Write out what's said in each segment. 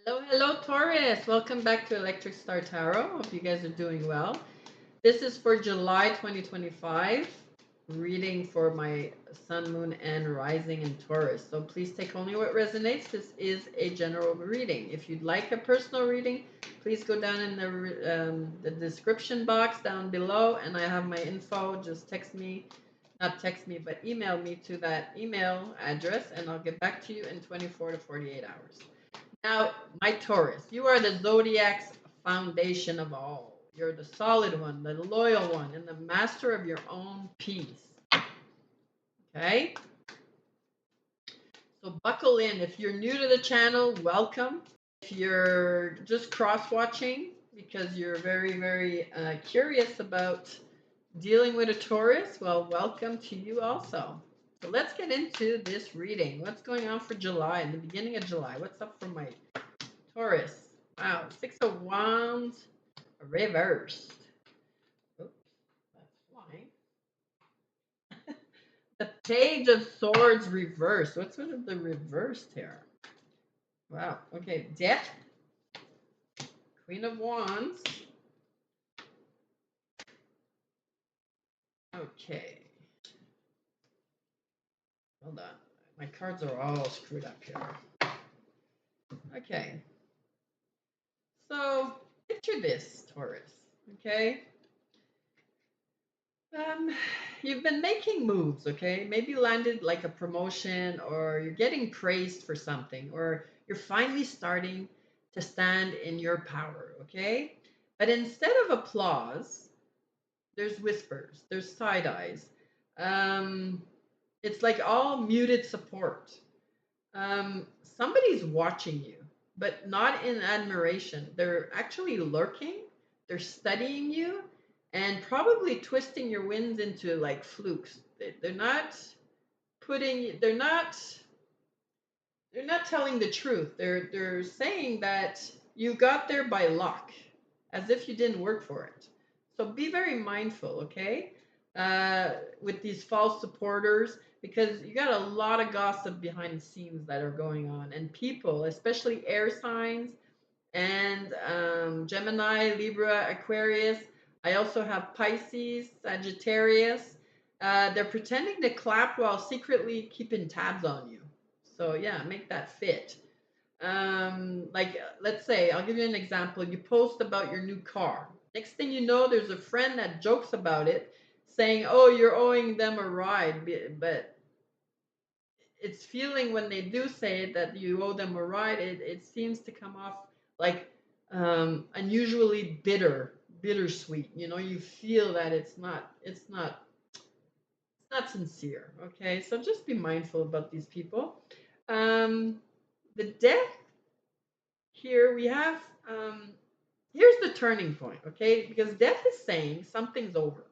Hello, Taurus. Welcome back to Electricstartarot. Hope you guys are doing well. This is for July 2025, reading for my sun, moon, and rising in Taurus. So please take only what resonates. This is a general reading. If you'd like a personal reading, please go down in the description box down below, and I have my info. Just text me, not text me, but email me to that email address, and I'll get back to you in 24 to 48 hours. Now, my Taurus, you are the zodiac's foundation of all. You're the solid one, the loyal one, and the master of your own peace. Okay? So buckle in. If you're new to the channel, welcome. If you're just cross-watching because you're very curious about dealing with a Taurus, well, welcome to you also. So let's get into this reading. What's going on for July, in the beginning of July? What's up for my Taurus? Wow, Six of Wands reversed. Oops, that's flying. The Page of Swords reversed. What's with the reversed here? Wow, okay, Death, Queen of Wands. Okay. Hold on. My cards are all screwed up here. Okay. So picture this, Taurus. Okay. You've been making moves, okay? Maybe you landed like a promotion, or you're getting praised for something, or you're finally starting to stand in your power, okay? But instead of applause, there's whispers, there's side eyes. Um, it's like all muted support. Somebody's watching you, but not in admiration. They're actually lurking, they're studying you, and probably twisting your wins into like flukes. They're not putting, they're not telling the truth. They're saying that you got there by luck, as if you didn't work for it. So be very mindful, okay, with these false supporters, because you got a lot of gossip behind the scenes that are going on, and people, especially air signs and Gemini, Libra, Aquarius. I also have Pisces, Sagittarius. They're pretending to clap while secretly keeping tabs on you. So yeah, make that fit. Like let's say, I'll give you an example. You post about your new car. Next thing you know, there's a friend that jokes about it, saying, "Oh, you're owing them a ride," but it's feeling when they do say it that you owe them a ride. It seems to come off like unusually bittersweet. You know, you feel that it's not sincere. Okay, so just be mindful about these people. The Death here we have. Here's the turning point. Okay, because Death is saying something's over.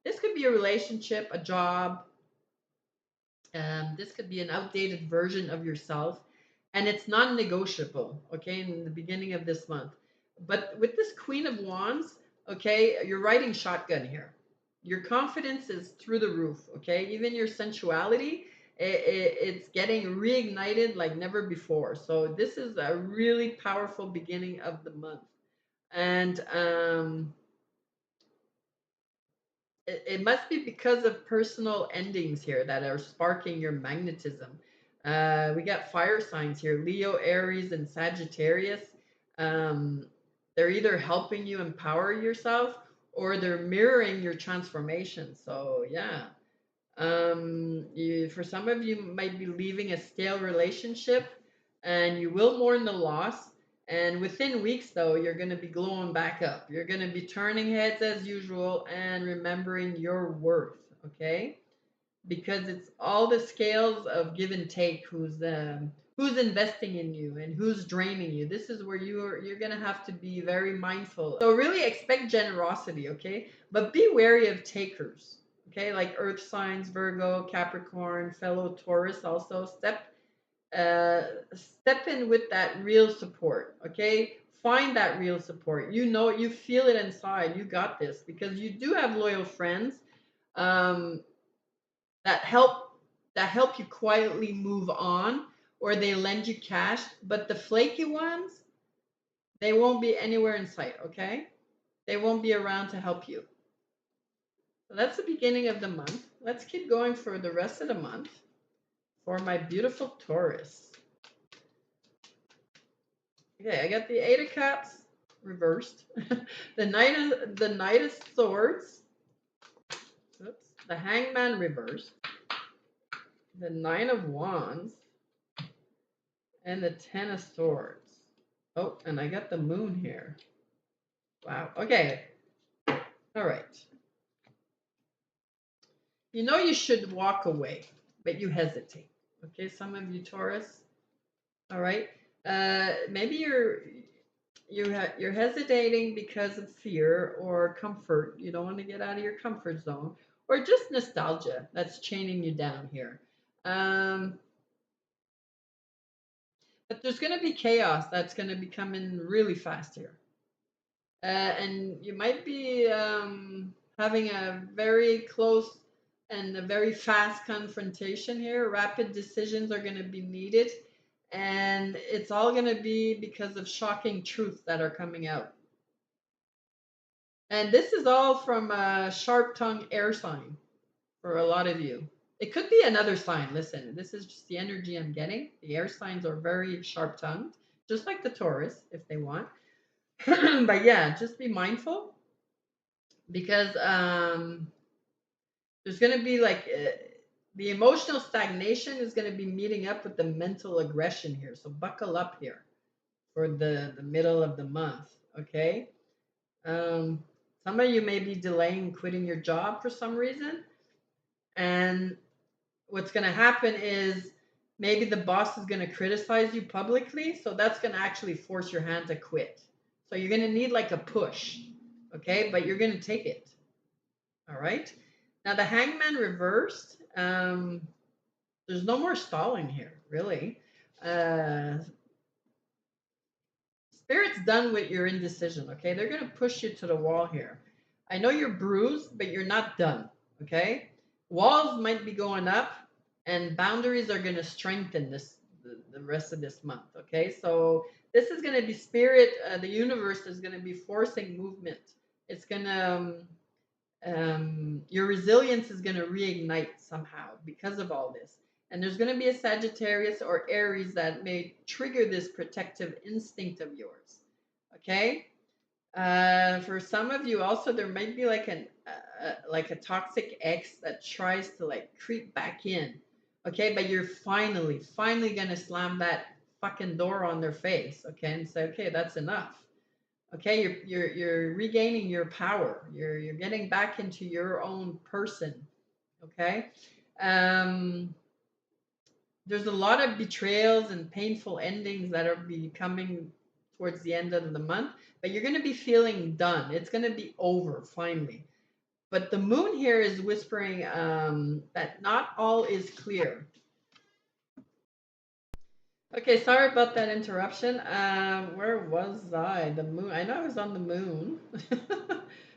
This could be a relationship, a job. This could be an outdated version of yourself, and it's non-negotiable. Okay, in the beginning of this month. But with this Queen of Wands, okay, you're riding shotgun here. Your confidence is through the roof. Okay, even your sensuality, it's getting reignited like never before. So this is a really powerful beginning of the month, and it must be because of personal endings here that are sparking your magnetism. We got fire signs here: Leo, Aries, and Sagittarius. Um, they're either helping you empower yourself, or they're mirroring your transformation. So, yeah. For some of you, might be leaving a stale relationship, and you will mourn the loss. And within weeks, though, you're going to be glowing back up. You're going to be turning heads as usual and remembering your worth, okay? Because it's all the scales of give and take. Who's investing in you and who's draining you. This is where you're going to have to be very mindful. So really expect generosity, okay? But be wary of takers, okay? Like earth signs, Virgo, Capricorn, fellow Taurus also. Step in with that real support, okay? Find that real support. You know, you feel it inside. You got this, because you do have loyal friends um, that help you quietly move on, or they lend you cash. But the flaky ones, They won't be anywhere in sight, okay? They won't be around to help you. So that's the beginning of the month. Let's keep going for the rest of the month for my beautiful Taurus. Okay, I got the Eight of Cups reversed, the Knight of Swords, oops, the Hangman reversed, the Nine of Wands, and the Ten of Swords. Oh, and I got the Moon here. Wow. Okay. All right. You know you should walk away, but you hesitate. Okay, some of you Taurus. All right. Maybe you're hesitating because of fear or comfort. You don't want to get out of your comfort zone, or just nostalgia that's chaining you down here. But there's going to be chaos that's going to be coming really fast here. And you might be having a very close and a very fast confrontation here. Rapid decisions are going to be needed. And it's all going to be because of shocking truths that are coming out. And this is all from a sharp-tongued air sign for a lot of you. It could be another sign. Listen, this is just the energy I'm getting. The air signs are very sharp-tongued, just like the Taurus, if they want. But yeah, just be mindful because there's going to be like the emotional stagnation is going to be meeting up with the mental aggression here. So buckle up here for the middle of the month. Okay. Some of you may be delaying quitting your job for some reason. And what's going to happen is maybe the boss is going to criticize you publicly. So that's going to actually force your hand to quit. So you're going to need like a push. Okay. But you're going to take it. All right. Now the Hangman reversed. There's no more stalling here, really. Spirit's done with your indecision, okay? They're going to push you to the wall here. I know you're bruised, but you're not done, okay? Walls might be going up, and boundaries are going to strengthen the rest of this month, okay? So this is going to be spirit. The universe is going to be forcing movement. It's going to your resilience is going to reignite somehow because of all this. And there's going to be a Sagittarius or Aries that may trigger this protective instinct of yours. Okay. For some of you, also there might be like a toxic ex that tries to like creep back in. Okay, but you're finally gonna slam that fucking door on their face. Okay, and say, okay, that's enough. Okay, you're regaining your power. You're getting back into your own person. Okay. There's a lot of betrayals and painful endings that are becoming towards the end of the month, but you're going to be feeling done. It's going to be over finally. But the moon here is whispering that not all is clear. Okay, sorry about that interruption. Where was I? The moon. I know I was on the moon,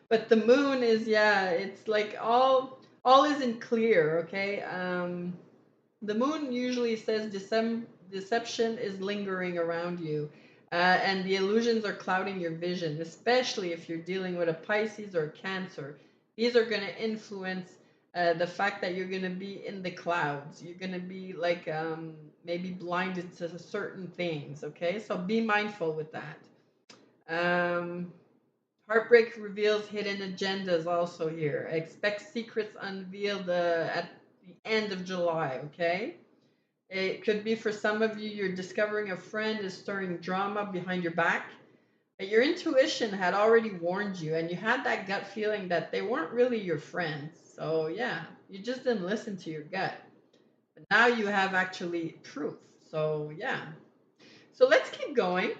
but the moon is, yeah. It's like all isn't clear. Okay. The moon usually says deception is lingering around you, and the illusions are clouding your vision, especially if you're dealing with a Pisces or a Cancer. These are going to influence the fact that you're going to be in the clouds. You're going to be like maybe blinded to certain things. Okay, so be mindful with that. Heartbreak reveals hidden agendas also here. Expect secrets unveiled at the end of July, okay? It could be for some of you, you're discovering a friend is stirring drama behind your back. But your intuition had already warned you, and you had that gut feeling that they weren't really your friends. So, yeah, you just didn't listen to your gut. But now you have actually proof. So, yeah. So, let's keep going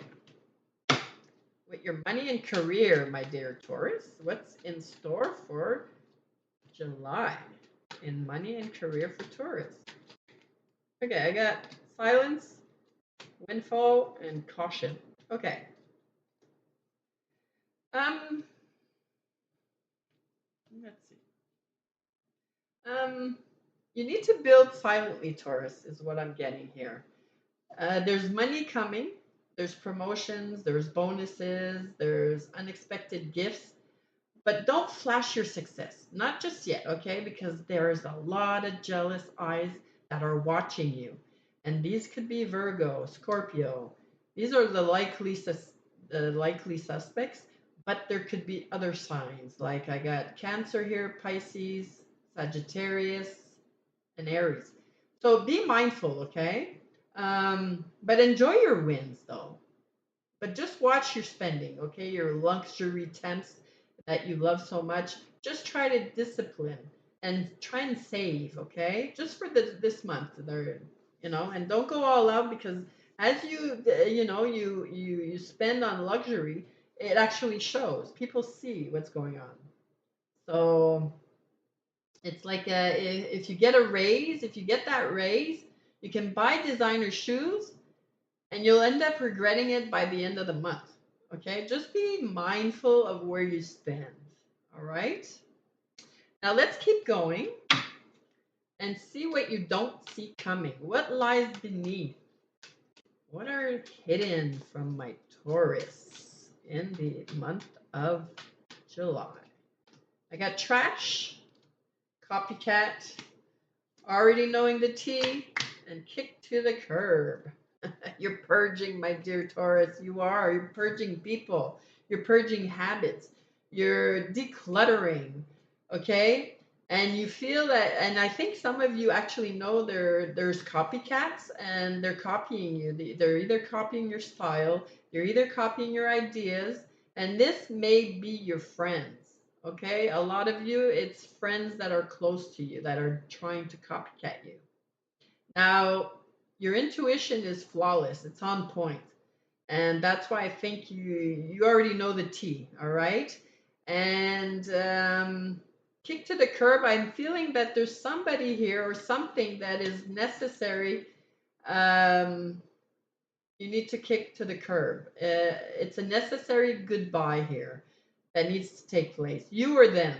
with your money and career, my dear Taurus. What's in store for July in money and career for Taurus? Okay, I got silence, windfall, and caution. Okay. Let's see. You need to build silently, Taurus, is what I'm getting here. There's money coming. there's promotions, there's bonuses, there's unexpected gifts. But don't flash your success, not just yet, okay? Because there's a lot of jealous eyes that are watching you. And these could be Virgo, Scorpio. These are the likely suspects, but there could be other signs. Like I got Cancer here, Pisces, Sagittarius, and Aries. So be mindful, okay? But enjoy your wins though. But just watch your spending, okay? Your luxury temps that you love so much. Just try to discipline and try and save, okay? Just for this month, there, and don't go all out because as you spend on luxury, it actually shows. People see what's going on. So it's like if you get a raise, if you get that raise, you can buy designer shoes and you'll end up regretting it by the end of the month. Okay, just be mindful of where you spend. All right, now let's keep going and see what you don't see coming. What lies beneath? What are hidden from my Taurus in the month of July? I got trash, copycat, already knowing the tea, and kick to the curb. You're purging, my dear Taurus. You are. You're purging people. You're purging habits. You're decluttering. Okay? And you feel that, and I think some of you actually know there's copycats and they're copying you. They're either copying your style, they're either copying your ideas, and this may be your friends. Okay? A lot of you, it's friends that are close to you that are trying to copycat you. Now, your intuition is flawless. It's on point. And that's why I think you already know the tea, all right? And kick to the curb, I'm feeling that there's somebody here or something that is necessary. You need to kick to the curb. It's a necessary goodbye here that needs to take place. You or them,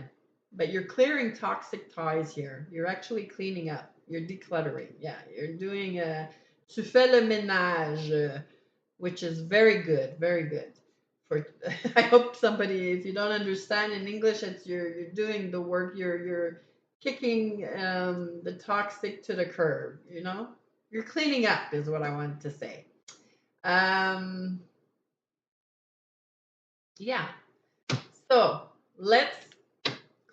but you're clearing toxic ties here. You're actually cleaning up. You're decluttering. Yeah, you're doing a tu fais le ménage, which is very good, very good. For I hope somebody, if you don't understand in English, it's you're doing the work. You're kicking the toxic to the curb. You're cleaning up is what I wanted to say. Yeah. So let's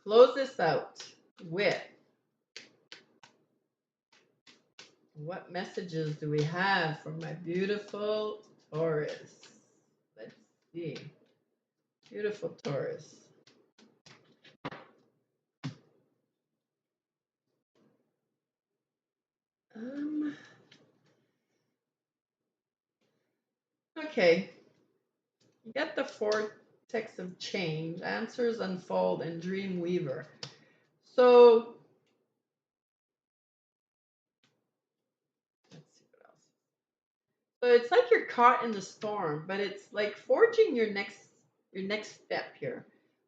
close this out with what messages do we have for my beautiful Taurus? Let's see. Beautiful Taurus. Okay. You get the vortex of change, answers unfold, and dream weaver. So let's see what else. So it's like you're caught in the storm, but it's like forging your next step here.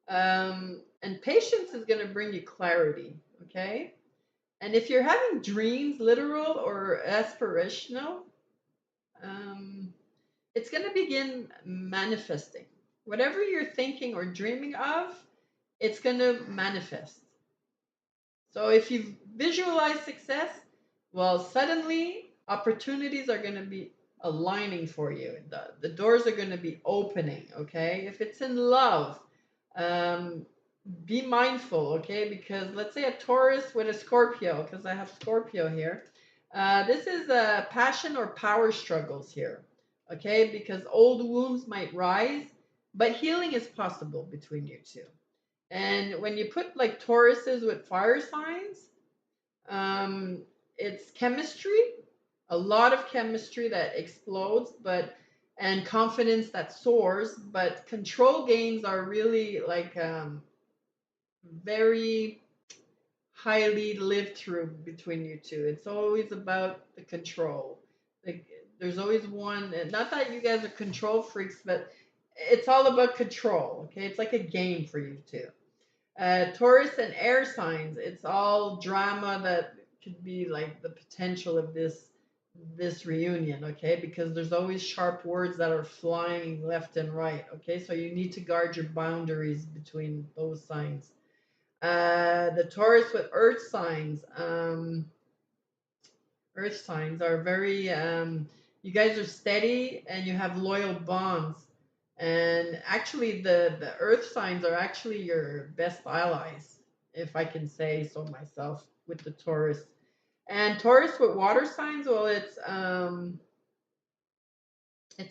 And patience is going to bring you clarity. Okay. And if you're having dreams, literal or aspirational, it's going to begin manifesting. Whatever you're thinking or dreaming of, it's going to manifest. So if you visualize success, well, suddenly opportunities are going to be aligning for you. The doors are going to be opening, okay? If it's in love, be mindful, okay? Because let's say a Taurus with a Scorpio, because I have Scorpio here. This is a passion or power struggles here, okay? Because old wounds might rise, but healing is possible between you two. And when you put like Tauruses with fire signs, it's chemistry, a lot of chemistry that explodes, and confidence that soars. But control gains are really like very highly lived through between you two. It's always about the control. Like there's always one. Not that you guys are control freaks, but it's all about control. Okay, it's like a game for you two. Taurus and air signs, it's all drama that could be like the potential of this this reunion, okay? Because there's always sharp words that are flying left and right, okay? So you need to guard your boundaries between those signs. The Taurus with earth signs are very, you guys are steady and you have loyal bonds. And actually, the earth signs are actually your best allies, if I can say so myself, with the Taurus. And Taurus with water signs, well, it's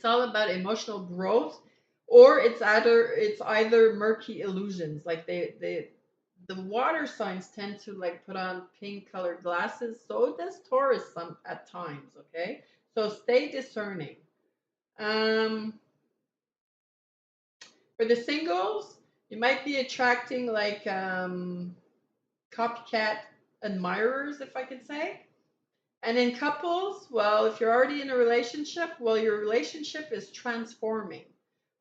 all about emotional growth, or it's either murky illusions. Like the water signs tend to like put on pink colored glasses. So does Taurus some at times. Okay, so stay discerning. Um, for the singles, you might be attracting like copycat admirers, if I could say. And in couples, well, if you're already in a relationship, well, your relationship is transforming.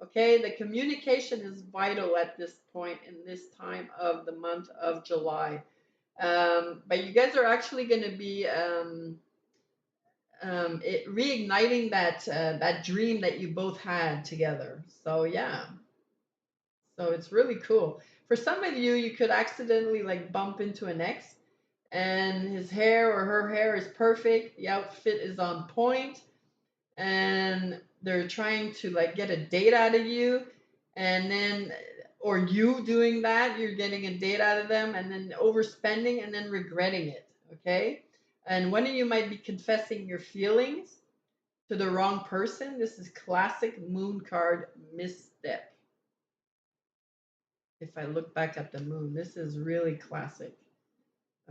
Okay, the communication is vital at this point in this time of the month of July. But you guys are actually going to be reigniting that dream that you both had together. So yeah, so it's really cool. For some of you, you could accidentally like bump into an ex, and his hair or her hair is perfect. The outfit is on point, and they're trying to like get a date out of you, and then or you doing that, you're getting a date out of them, and then overspending and then regretting it. Okay, and one of you might be confessing your feelings to the wrong person. This is classic moon card misstep. If I look back at the moon, this is really classic.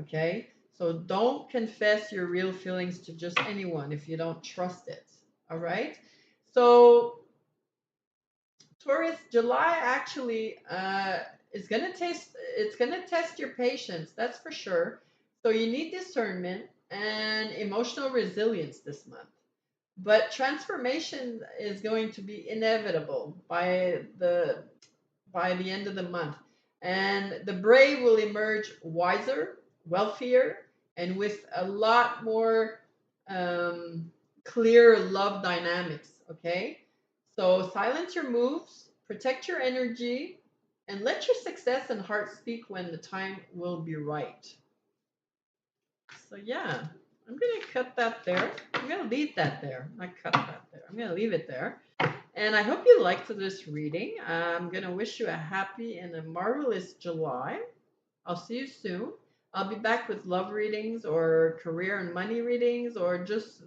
Okay, so don't confess your real feelings to just anyone if you don't trust it. All right, so Taurus, July actually is gonna taste. It's gonna test your patience. That's for sure. So you need discernment and emotional resilience this month. But transformation is going to be inevitable by the end of the month, and the brave will emerge wiser, wealthier, and with a lot more um, clear love dynamics. Okay, so silence your moves, protect your energy, and let your success and heart speak when the time will be right. So yeah, I'm gonna cut that there. I'm gonna leave that there. Not cut that there. I'm gonna leave it there. And I hope you liked this reading. I'm gonna wish you a happy and a marvelous July. I'll see you soon. I'll be back with love readings or career and money readings or just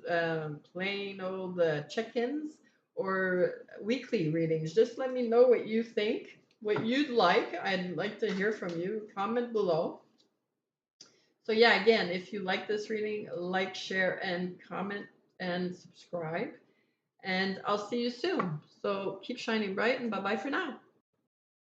plain old check-ins or weekly readings. Just let me know what you think, what you'd like. I'd like to hear from you. Comment below. So yeah, again, if you like this reading, like, share, and comment and subscribe. And I'll see you soon. So keep shining bright and bye bye for now.